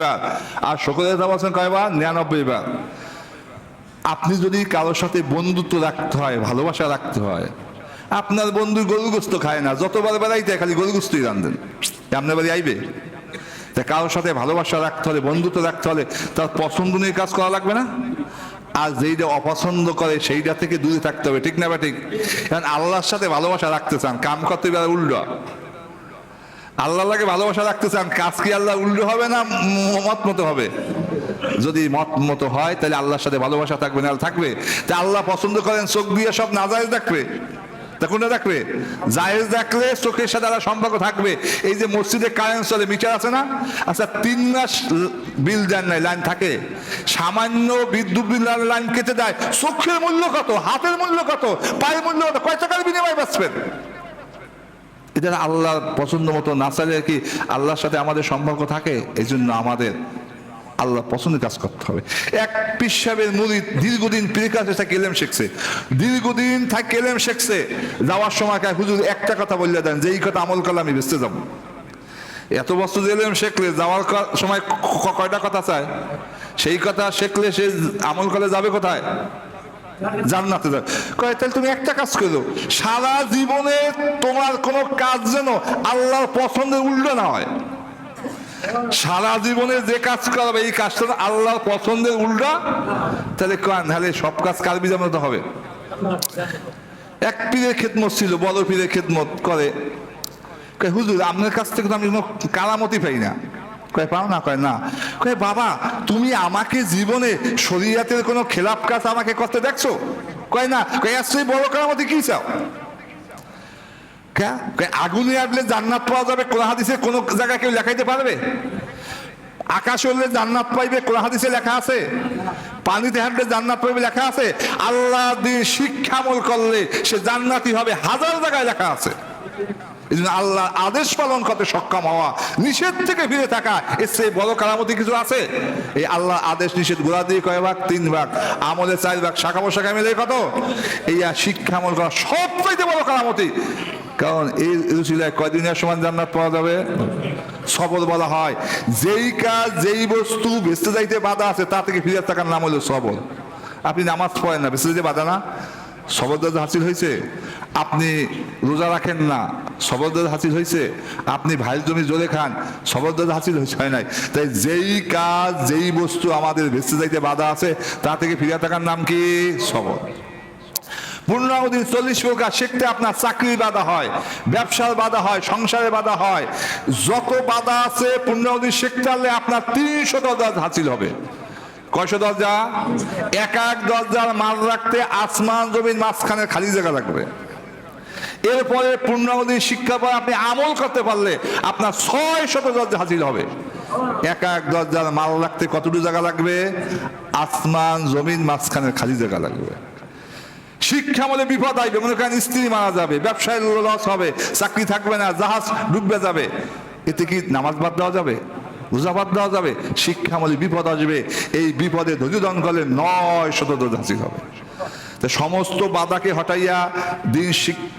আর শকরের দাম আছেন কয়বার? 99 বার। আপনি যদি কারোর সাথে বন্ধুত্ব রাখতে হয়, ভালোবাসা রাখতে হয়, আপনার বন্ধু গরু গোস্ত খায় না, যতবার বেড়াইতে খালি গরু গোস্তই রান্ধেন, আপনার বাড়ি আইবে? তা কারোর সাথে ভালোবাসা রাখতে হলে, বন্ধুত্ব রাখতে হলে তার পছন্দ নিয়ে কাজ করা লাগবে না? আর যেইটা অপছন্দ করে সেইটা থেকে দূরে থাকতে হবে, ঠিক না বা ঠিক? কারণ আল্লাহর সাথে ভালোবাসা রাখতে চান, কাম করতে পারে উল্টো। আল্লাহ লাগে ভালোবাসা রাখতে চান, কাজ কি আল্লাহ উল্টো হবে না মত মতো হবে? যদি মত মতো হয় তাহলে আল্লাহর সাথে ভালোবাসা থাকবে না থাকবে? তা আল্লাহ পছন্দ করেন চোখ দিয়ে সব নাজায়েজ দেখবে, তা কোনটা দেখবে? জায়েজ দেখলে চোখের সাথে আল্লাহ সম্পর্ক থাকবে। এই যে মসজিদে কারেন্ট চলে, মিটার আছে না? আচ্ছা 3 মাস বিল দেন নাই, লাইন থাকে, সামান্য বিদ্যুৎ বিল লাইন কেটে দেয়, চোখের মূল্য কত, হাতের মূল্য কত, পায়ের মূল্য কত, কয় টাকার বিনিময়ে বাঁচবেন? এটা আল্লাহর পছন্দ মতো না চাইলে কি আল্লাহর সাথে আমাদের সম্পর্ক থাকে? এই জন্য আমাদের আল্লাহ পছন্দের কাজ করতে হবে। এক পীর সাহেবের মুরিদ দীর্ঘদিন পীরের কাছে থেকে এলেম শিখছে, দীর্ঘদিন থাকে এলেম শিখছে, যাওয়ার সময় হুজুর একটা কথা বললে দেন, যে এই কথা আমল করলে আমি বেঁচতে যাবো। এত বছর এলেম শিখলে যাওয়ার সময় কয়টা কথা চায়? সেই কথা শিখলে সে আমল করলে যাবে কোথায়? জান্নাতে যাবে। কয় তাহলে তুমি একটা কাজ করো, সারা জীবনে তোমার কোনো কাজ যেন আল্লাহর পছন্দের উল্টো না হয়। সারা জীবনে যে কাজ করবে এই কাজটা আল্লাহর পছন্দের উল্টা, তাহলে নাহলে সব কাজ কারবি যেমন হবে। এক পীরের খেদমত ছিল, বড় পীরের খেদমত করে, কয় হুজুর আপনার কাছ থেকে তো আমি কোনো কারামতি পাই না। কয় পাও না? কয় না। কয় বাবা তুমি আমাকে জীবনে শরীয়তের কোনো খেলাফ কাজ আমাকে করতে দেখছো? কয় না। কয় আসলে বড় কারামতি কি চাও? আগুনে আসলে জান্নাত পাওয়া যাবে, কোন হাদিসে কোন জায়গায় কেউ লেখাইতে পারবে? আকাশ হলে জান্নাত পাইবে, কোন হাদিসে লেখা আছে? পানিতে হাঁটলে জান্নাত পাইবে লেখা আছে? আল্লাহ দিয়ে শিক্ষামল করলে সে জান্নাতি হবে, হাজার জায়গায় লেখা আছে। এই জন্য আল্লাহ আদেশ পালন করতে সক্ষম হওয়া, নিষেধ থেকে ফিরে থাকা, এর চেয়ে বড় কারামতি কিছু আছে? এই আল্লাহ আদেশ নিষেধ গোড়া দিয়ে কয় ভাগ? 3 ভাগ। আমলে 4 ভাগ, শাখা পোশাখা মিলে কত? এই শিক্ষামল করা সবচাইতে বড় কারামতি। কারণ এই রুচিলায় কয়দিনের সমান জান্নাত পাওয়া যাবে? সবর বলা হয় যেই কাজ, যেই বস্তু বেঁচতে যাইতে বাধা আছে তা থেকে ফিরে থাকার নাম হলো সবর। আপনি নামাজ পড়েন না, বেঁচে যেতে বাধা না? সবর দাদা হাসিল হয়েছে। আপনি রোজা রাখেন না, সবর দাদা হাসিল হয়েছে। আপনি ভাইয়ের জমি জোরে খান, সবর দাদা হাসিল হয় নাই। তাই যেই কাজ, যেই বস্তু আমাদের বেঁচতে যাইতে বাধা আছে তা থেকে ফিরে থাকার নাম কি? সবর। পূর্ণাবধি 40 প্রকার শিখতে আপনার চাকরির বাধা হয়, ব্যবসার বাধা হয়, সংসারের বাধা হয়, যত বাধা আছে পূর্ণাবধি শিখতে পারলে আপনার 300 দরজা হাসিল হবে। কয়শো দরজা? এক দরজার মাল রাখতে আসমান জমির মাঝখানে খালি জায়গা লাগবে। এরপরে পূর্ণাবধি শিক্ষা পর আপনি আমল করতে পারলে আপনার 600 দরজা হাসিল হবে। এক দরজার মাল রাখতে কতটুকু জায়গা লাগবে? আসমান জমিন মাঝখানে খালি জায়গা লাগবে। শিক্ষা বলে বিপদ আসবে, মনে করেন স্ত্রী মারা যাবে, ব্যবসায় লস হবে, চাকরি থাকবে না, জাহাজ ডুববে যাবে, এতে কি নামাজ বাদ দেওয়া যাবে? রোজা বাদ দেওয়া যাবে? শিক্ষা বলে বিপদ আসবে, এই বিপদে ধৈর্য ধারণ করলে 900 দরজা হাসিল হবে। সমস্ত বাধাকে হটাইয়া দিন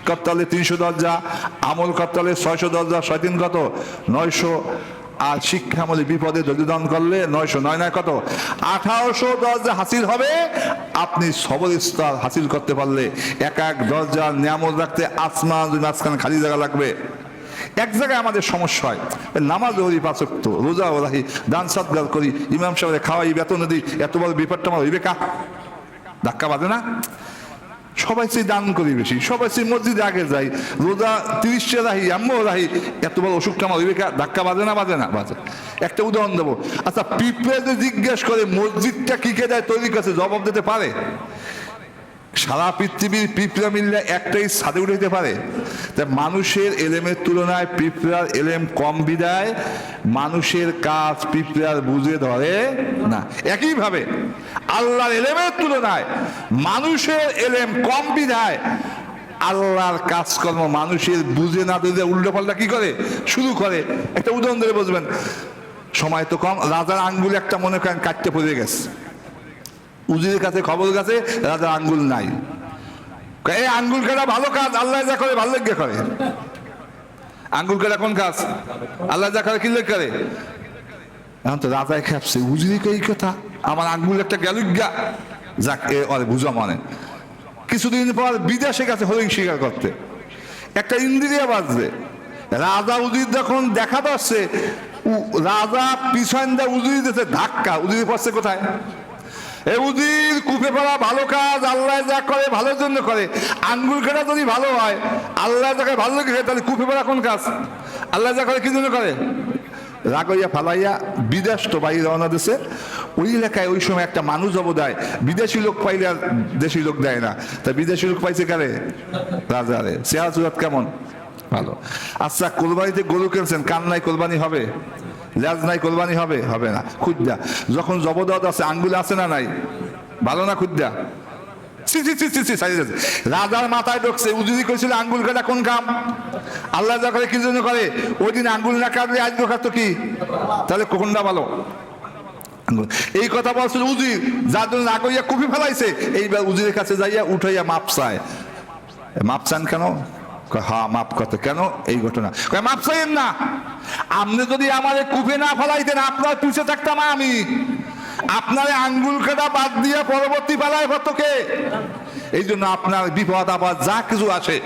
করতে হলে 300 দরজা, আমল করতে হলে 600 দরজা, 6 কত? 900। আর শিক্ষামূলক বিপদে যোগদান করলে 900, 9 কত? 1800 দরজা হাসিল হবে। আপনি সবর স্তর হাসিল করতে পারলে এক দরজার নিয়ামত রাখতে আসমান মাঝখানে খালি জায়গা লাগবে। এক জায়গায় আমাদের সমস্যা হয়, নামাজ ওরি 5 ওয়াক্ত, রোজা ওরাহি, দান সদকার করি, ইমাম সাহেবের খাওয়াই, বেতন দিই, এত বড় বিপদটা আমার হইবে কা? ধাক্কা বাঁধে না? সবাই সেই দান করি বেশি, সবাই সেই মসজিদে আগে যাই, রোজা 30 রাহি, আম্মও রাহি, এত বড় অসুখটা আমার হইবে কা? ধাক্কা বাঁধে না? বাঁধে না? বাঁধে। একটা উদাহরণ দেবো। আচ্ছা পিঁপড়ে যে জিজ্ঞেস করে মসজিদটা কি কে দেয় তৈরি কাছে, জবাব দিতে পারে? সারা পৃথিবীর পিঁপড়া মিললে একটাই ছাদে উঠে যেতে পারে? তাই মানুষের এলেমের তুলনায় পিঁপড়ার এলেম কম বিদায় মানুষের কাজ পিঁপড়ার বুঝে ধরে না। একইভাবে আল্লাহর এলেমের তুলনায় মানুষের এলেম কম বিদায় আল্লাহর কাজকর্ম মানুষের বুঝে না দিলে উল্টো পাল্টা কি করে? শুরু করে। একটা উদাহরণ ধরে বুঝবেন, সময় তো কম। রাজার আঙ্গুল একটা মনে করেন কাটতে পড়ে গেছে, উজিরের কাছে খবর গেছে রাজার আঙ্গুল নাই। এই আঙ্গুল কাটা ভালো কাজ, আল্লাহ যা করে ভালো লেগে করে। আঙ্গুল কাটা কোন কাজ? আল্লাহ যা করে কি লেগে করে? এখন তো রাজায় খেপছে, উজুরি এই কথা, আমার আঙ্গুল একটা গেল গা, যাক এ বুঝা মানে। কিছুদিন পর বিদেশে গেছে হরিণ শিকার করতে, একটা ইন্দ্রিয়া বাজবে, রাজা উজির যখন দেখা পাচ্ছে, রাজা পিছন দা উজির দিতে ধাক্কা, উজির পড়ছে কোথায়? এ উজির কুপে পড়া ভালো কাজ, আল্লাহ যা করে ভালোর জন্য করে। আঙ্গুল কাটা যদি ভালো হয়, আল্লাহ যাকে ভালো লেগে, তাহলে কুপে পড়া কোন কাজ? আল্লাহ যা করে কি জন্য করে? রাগইয়া ফালাইয়া বিদেশ তো বাইরে রওনা দিছে। ওই এলাকায় ওই সময় একটা মানুষ জব দেয়, বিদেশি লোক পাইলে আর দেশি লোক দেয় না। তা বিদেশি লোক পাইছে কারে? রাজারে। চেহারা চুরাত কেমন? ভালো। আচ্ছা, কোরবানিতে গরু কিনছেন, কান নাই কোরবানি হবে? লেজ নাই কোরবানি হবে? হবে না। খুদ্দা যখন জবদাওয়াত আছে, আঙ্গুল আছে না নাই? ভালো না খুদ্দা? রাজার মাথায় ঢুকছে, উজুরি করেছিল আঙ্গুল কাটা কোন কাম? আল্লাহ যা করে কি জন্য করে? ওই দিন আঙ্গুল না কাটলে আজ কাটতো কি? তাহলে কোনটা ভালো? এই কথা বলছিল উজির, যার জন্য না কইয়া কুপি ফেলাইছে। এইবার উজিরের কাছে যাইয়া উঠাইয়া মাপ চায়। মাপ চান কেন? হ্যাঁ মাপ করতে। কেন? এই ঘটনা। মাপ চাইেন না, আপনি যদি আমাদের কুপে না ফেলাইতেন, আপনার পিছিয়ে থাকতাম আমি। আপনার আঙ্গুল কাটা বাদ দিয়ে পরবর্তী পালায় হতো কে? এই জন্য আপনার বিপদ আপদ যা কিছু আসে,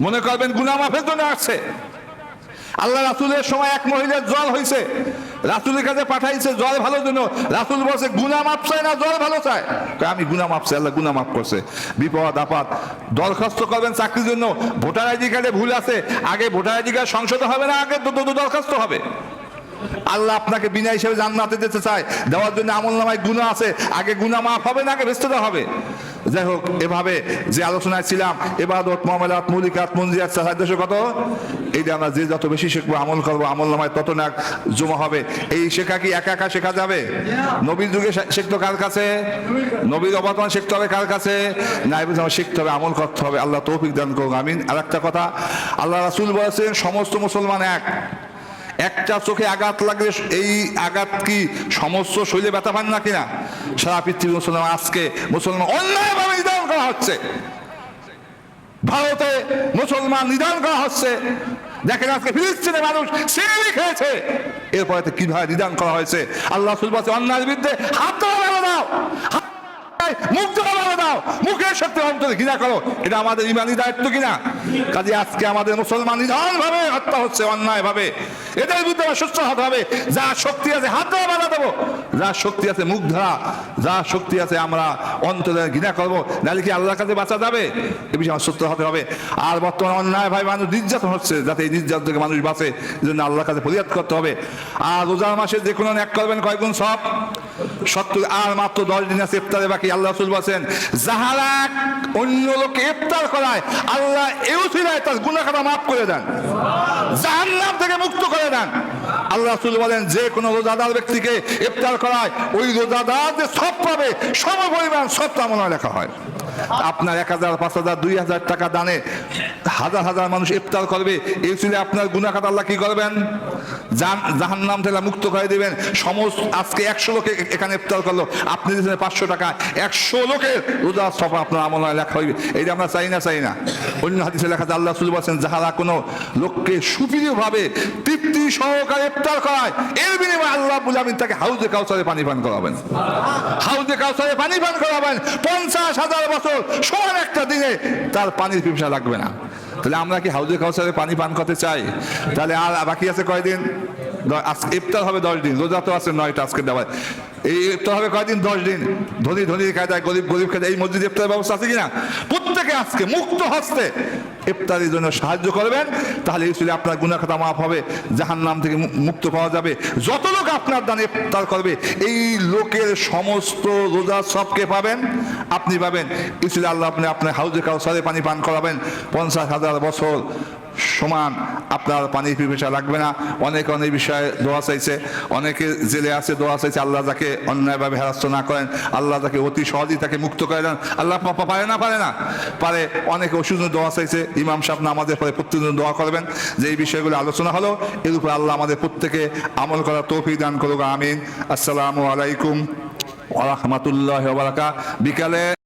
মনে করবেন গুনাহ মাফের জন্য আসছে। আল্লাহ রাসূলের সময় এক মহিলার জ্বর হয়েছে, রাসূলের কাছে পাঠাইছে জ্বর ভালোর জন্য। রাসূল বলছে গুনাহ মাফ চায় না জ্বর ভালো চায়? আমি গুনাহ মাফ চাই, আল্লাহ গুনাহ মাফ করছে। বিপদ আপদ দরখাস্ত করবেন চাকরির জন্য, ভোটার আইডি কার্ডে ভুল আছে, আগে ভোটার আইডি কার্ড সংশোধন হবে না, আগে দরখাস্ত হবে। আল্লাহ আপনাকে বিনা হিসেবে জান্নাতে দিতে চায়, দেওয়ার জন্য আমলনামায় গুনাহ আছে, আগে গুনাহ মাফ হবে না, আগে ব্যস্ততা হবে। যাই হোক, এভাবে যে আলোচনায় ছিলাম, ইবাদত, মুআমালাত, মুলিকাত, মুনজিয়াত, সাহায্য কত, এইটা আমরা যে যত বেশি শিখবো, আমল করবো, আমলনামায় তত না জমা হবে। এই শেখা কি একা একা শেখা যাবে? নবীর যুগে শিখতো কার কাছে? নবীর অবদান শিখতে হবে কার কাছে? না, শিখতে হবে, আমল করতে হবে। আল্লাহ তৌফিক দান করুন, আমিন। আর একটা কথা, আল্লাহ রাসূল বলেছেন সমস্ত মুসলমান এক। একটা চোখে আঘাত লাগলে এই আঘাত কি সমস্ত শরীরে ব্যথা পান না কিনা? সারা পৃথিবীর মুসলমান আজকে মুসলমান অন্যায়ভাবে নিধন করা হচ্ছে। ভারতে মুসলমান নিধন করা হচ্ছে। দেখেন আজকে ফিলিস্তিনে মানুষ সিরিয়ালি খেয়েছে, এরপরে কিভাবে নিধন করা হয়েছে। আল্লাহ রাসূল বলেছে অন্যায়ের বিরুদ্ধে হাত দাও, মুখ দাও, মুখের শক্তি অন্তরে ঘৃণা করো। এটা আমাদের ইমানি দায়িত্ব কিনা? কাজে আজকে আমাদের মুসলমান নিধন ভাবে হত্যা হচ্ছে, অন্যায় ভাবে। এদের বিরুদ্ধে আমরা সুস্থ হতে হবে। যা শক্তি আছে হাত ধরা বাধা দেবো, যা শক্তি আছে মুখ ধরা, যা শক্তি আছে আমরা অন্তরে ঘৃণা করবো, নাহলে কি আল্লাহর কাছে বাঁচা যাবে? এ বিষয়ে আমার সুস্থ হতে হবে। আর বর্তমানে অন্যায় ভাই মানুষ নির্যাতন হচ্ছে, যাতে এই নির্যাতন থেকে মানুষ বাঁচে, এই জন্য আল্লাহর কাছে ফরিয়াদ করতে হবে। আর রোজার মাসে যে কোনো ন্যাক করবেন কয়গুণ সব? 70। আর মাত্র 10 দিন আছে ইফতারে বাকি। আল্লাহ রাসূল বলেছেন যাহারা অন্য লোককে ইফতার করায়, আল্লাহ এই উসিলায় তার গুনাহ খাতা মাফ করে দেন, জাহান্নাম থেকে মুক্ত করে দেন। আল্লাহ রাসূল বলেন যে কোনো রোজাদার ব্যক্তিকে ইফতার করায়, ওই রোজাদার যে সব পাবে সমপরিমাণ সব আমলে লেখা হয়। আপনার 1000, 5000, 2000 টাকা দানে হাজার হাজার মানুষ ইফতার করবে, এই ছিল আপনার গুনাহ খাতা আল্লাহ কি করবেন? জাহান্নাম থেকে মুক্ত করে দিবেন। সমস্ত আজকে 100 লোকে এখানে ইফতার করলো, আপনি দিয়েছেন 500 টাকা, 100 লোকের রোজা সব আপনার আমলে লেখা হইবে। এইটা আমরা চাই না, চাই না। অন্য হাদিসে লেখা আছে আল্লাহ রাসূল বলেছেন যাহারা কোনো লোককে সুপ্রিয়ভাবে তৃপ্তি সহকারে ইফতার করায়, এর বিনিময়ে আল্লাহ রাব্বুল আমিন তাকে হাউজে কাউসারে পানি পান করাবেন। হাউজে কাউসারে পানি পান করাবেন। 50,000 বছর সমান একটা দিনে তার পানির পিপাসা লাগবে না। তাহলে আমরা কি হাউজে কাউসারে পানি পান করতে চাই? তাহলে আর বাকি আছে কয়দিন? ইফতার হবে 10 দিন, রোজা তো আছে 9টা আজকে দেওয়া। এই ইফতার হবে কয়দিন? 10 দিন। ধনী ধনী খায়, গরিব গরিব খায়। এই মসজিদে ইফতারের ব্যবস্থা আছে কিনা? প্রত্যেকে আজকে মুক্ত হস্তে ইফতারের জন্য সাহায্য করবেন, তাহলে এই আপনার গুনাহ খাতা মাফ হবে, জাহান্নাম থেকে মুক্ত পাওয়া যাবে। যত লোক আপনার দানে ইফতার করবে, এই লোকের সমস্ত রোজা সবকে পাবেন, আপনি পাবেন। ইসলে আল্লাহ আপনি আপনার হাউজে কাউসারে পানি পান করাবেন। 50,000 বছর সমান আপনার পানির পিপাসা লাগবে না। অনেকে অনেক বিষয়ে দোয়া চাইছে, অনেকে জেলে আছে দোয়া চাইছে, আল্লাহ যাকে অন্যায়ভাবে হেরাস্ত না করেন, আল্লাহ তাকে অতি সহজেই তাকে মুক্ত করে দেন। আল্লাহ পারে না? পারে না, পারে। অনেকে ওষুধ দোয়া চাইছে, ইমাম সাহেব নামাজের পরে প্রত্যেকদিন দোয়া করবেন যে এই বিষয়গুলো আলোচনা হলো, এর উপর আল্লাহ আমাদের প্রত্যেকে আমল করার তৌফিক দান করুক, আমিন। আসসালামু আলাইকুম ওয়া রাহমাতুল্লাহি ওয়া বারাকাতুহু। বিকালে